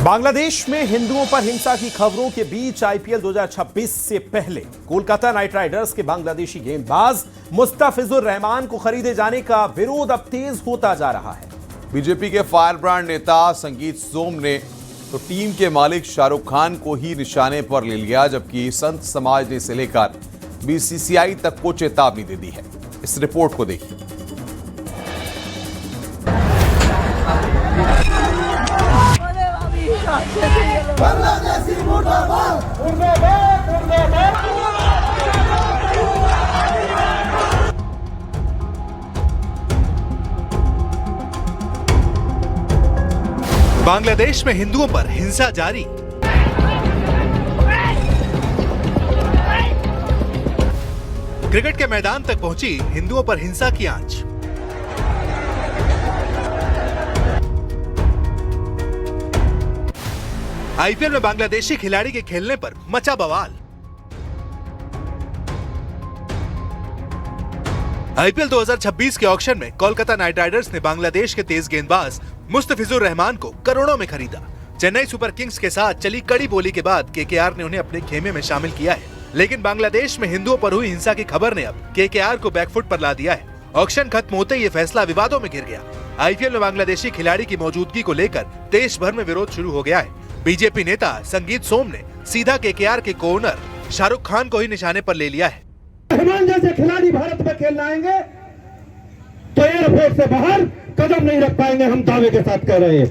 बांग्लादेश में हिंदुओं पर हिंसा की खबरों के बीच आईपीएल 2026 से पहले कोलकाता नाइट राइडर्स के बांग्लादेशी गेंदबाज मुस्तफिजुर रहमान को खरीदे जाने का विरोध अब तेज होता जा रहा है। बीजेपी के फायर ब्रांड नेता संगीत सोम ने तो टीम के मालिक शाहरुख खान को ही निशाने पर ले लिया, जबकि संत समाज ने इसे लेकर बीसीसीआई तक को चेतावनी दे दी है। इस रिपोर्ट को देखिए। बांग्लादेशी मुर्दाबाद, मुर्दाबाद, मुर्दाबाद। बांग्लादेश में हिंदुओं पर हिंसा जारी। क्रिकेट के मैदान तक पहुंची हिंदुओं पर हिंसा की आंच। आईपीएल में बांग्लादेशी खिलाड़ी के खेलने पर मचा बवाल। आईपीएल 2026 के ऑक्शन में कोलकाता नाइट राइडर्स ने बांग्लादेश के तेज गेंदबाज मुस्तफिजुर रहमान को करोड़ों में खरीदा। चेन्नई सुपर किंग्स के साथ चली कड़ी बोली के बाद केकेआर ने उन्हें अपने खेमे में शामिल किया है, लेकिन बांग्लादेश में हिंदुओं पर हुई हिंसा की खबर ने अब केकेआर को बैकफुट पर ला दिया है। ऑक्शन खत्म होते ही ये फैसला विवादों में घिर गया। आईपीएल में बांग्लादेशी खिलाड़ी की मौजूदगी को लेकर देश भर में विरोध शुरू हो गया है। बीजेपी नेता संगीत सोम ने सीधा केकेआर के कोऑनर शाहरुख खान को ही निशाने पर ले लिया है। रहमान जैसे खिलाड़ी भारत में खेलने आएंगे तो एयरपोर्ट से बाहर कदम नहीं रख पाएंगे, हम दावे के साथ कह रहे हैं।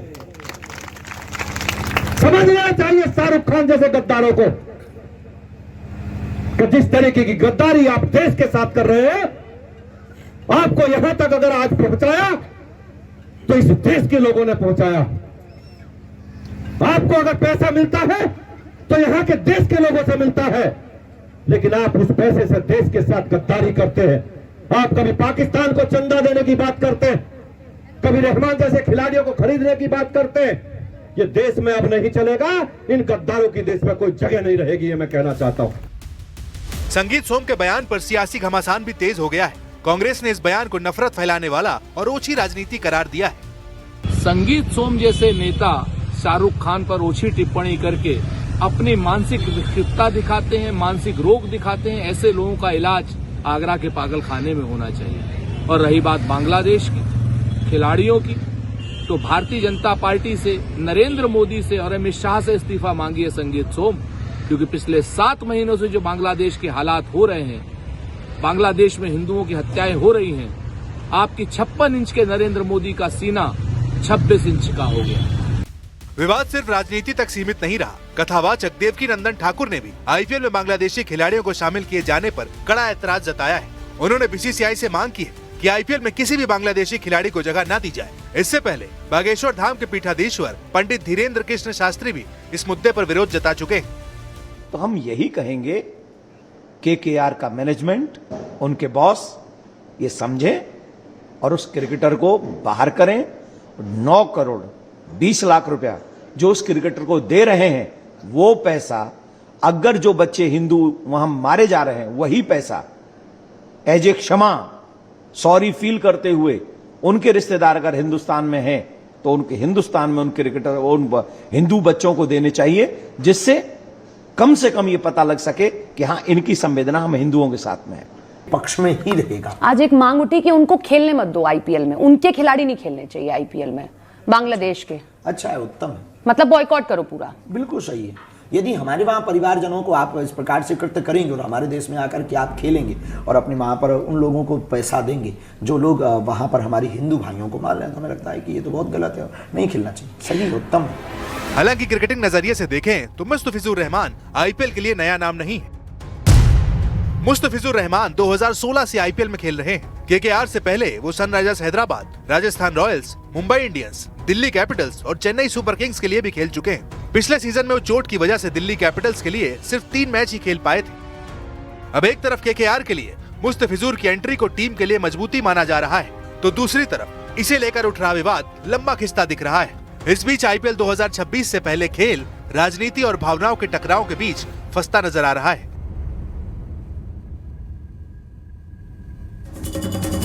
समझना चाहिए शाहरुख खान जैसे गद्दारों को कि जिस तरीके की गद्दारी आप देश के साथ कर रहे हैं, आपको यहां तक अगर आज पहुंचाया तो इस देश के लोगों ने पहुंचाया। आपको अगर पैसा मिलता है तो यहां के देश के लोगों से मिलता है, लेकिन आप उस पैसे से देश के साथ गद्दारी करते हैं। आप कभी पाकिस्तान को चंदा देने की बात करते हैं, कभी रहमान जैसे खिलाड़ियों को खरीदने की बात करते हैं। ये देश में अब नहीं चलेगा, इन गद्दारों की देश में कोई जगह नहीं रहेगी, ये मैं कहना चाहता हूं। संगीत सोम के बयान पर सियासी घमासान भी तेज हो गया है। कांग्रेस ने इस बयान को नफरत फैलाने वाला और ओछी राजनीति करार दिया है। संगीत सोम जैसे नेता शाहरुख खान पर ओछी टिप्पणी करके अपनी मानसिक विकृतता दिखाते हैं, मानसिक रोग दिखाते हैं। ऐसे लोगों का इलाज आगरा के पागल खाने में होना चाहिए। और रही बात बांग्लादेश की खिलाड़ियों की, तो भारतीय जनता पार्टी से, नरेंद्र मोदी से और अमित शाह से इस्तीफा मांगी है संगीत सोम, क्योंकि पिछले 7 महीनों से जो बांग्लादेश के हालात हो रहे हैं, बांग्लादेश में हिंदुओं की हत्याएं हो रही हैं, आपकी 56 इंच के नरेंद्र मोदी का सीना 26 इंच का हो गया। विवाद सिर्फ राजनीति तक सीमित नहीं रहा। कथावाचक देवकी नंदन ठाकुर ने भी आईपीएल में बांग्लादेशी खिलाड़ियों को शामिल किए जाने पर कड़ा ऐतराज जताया है। उन्होंने बीसीसीआई से मांग की है कि आईपीएल में किसी भी बांग्लादेशी खिलाड़ी को जगह न दी जाए। इससे पहले बागेश्वर धाम के पीठाधीश्वर पंडित धीरेन्द्र कृष्ण शास्त्री भी इस मुद्दे पर विरोध जता चुके हैं। तो हम यही कहेंगे केकेआर का मैनेजमेंट, उनके बॉस ये समझे और उस क्रिकेटर को बाहर करें। 9 करोड़ 20 लाख रुपया जो उस क्रिकेटर को दे रहे हैं, वो पैसा अगर जो बच्चे हिंदू वहां मारे जा रहे हैं, वही पैसा एज ए क्षमा, सॉरी फील करते हुए उनके रिश्तेदार अगर हिंदुस्तान में हैं तो उनके हिंदुस्तान में उन क्रिकेटर, उन हिंदू बच्चों को देने चाहिए, जिससे कम से कम ये पता लग सके कि हाँ, इनकी संवेदना हम हिंदुओं के साथ में है, पक्ष में ही रहेगा। आज एक मांग उठी कि उनको खेलने मत दो आईपीएल में, उनके खिलाड़ी नहीं खेलने चाहिए आईपीएल में, बांग्लादेश के। अच्छा है, उत्तम है, मतलब बॉयकॉट करो पूरा। बिल्कुल सही है। यदि हमारे वहाँ परिवारजनों को आप इस प्रकार से कृत्य करेंगे और हमारे देश में आकर के आप खेलेंगे और अपने वहाँ पर उन लोगों को पैसा देंगे जो लोग वहाँ पर हमारे हिंदू भाइयों को मार रहे हैं, तो हमें लगता है कि ये तो बहुत गलत है, नहीं खेलना चाहिए। सही, उत्तम है। हालांकि क्रिकेटिंग नजरिए से देखें तो मुस्तफिजुर रहमान आईपीएल के लिए नया नाम नहीं है। मुस्तफिजुर रहमान 2016 से आईपीएल में खेल रहे हैं। केकेआर से पहले वो Sunrisers Hyderabad, Rajasthan Royals, Mumbai Indians, Delhi Capitals और चेन्नई सुपर किंग्स के लिए भी खेल चुके हैं। पिछले सीजन में वो चोट की वजह से दिल्ली कैपिटल्स के लिए सिर्फ 3 मैच ही खेल पाए थे। अब एक तरफ केकेआर के लिए मुस्तफिजुर की एंट्री को टीम के लिए मजबूती माना जा रहा है, तो दूसरी तरफ इसे लेकर उठ रहा विवाद लंबा खिंचता दिख रहा है। इस बीच आईपीएल 2026 से पहले खेल राजनीति और भावनाओं के टकराव के बीच फंसता नजर आ रहा है।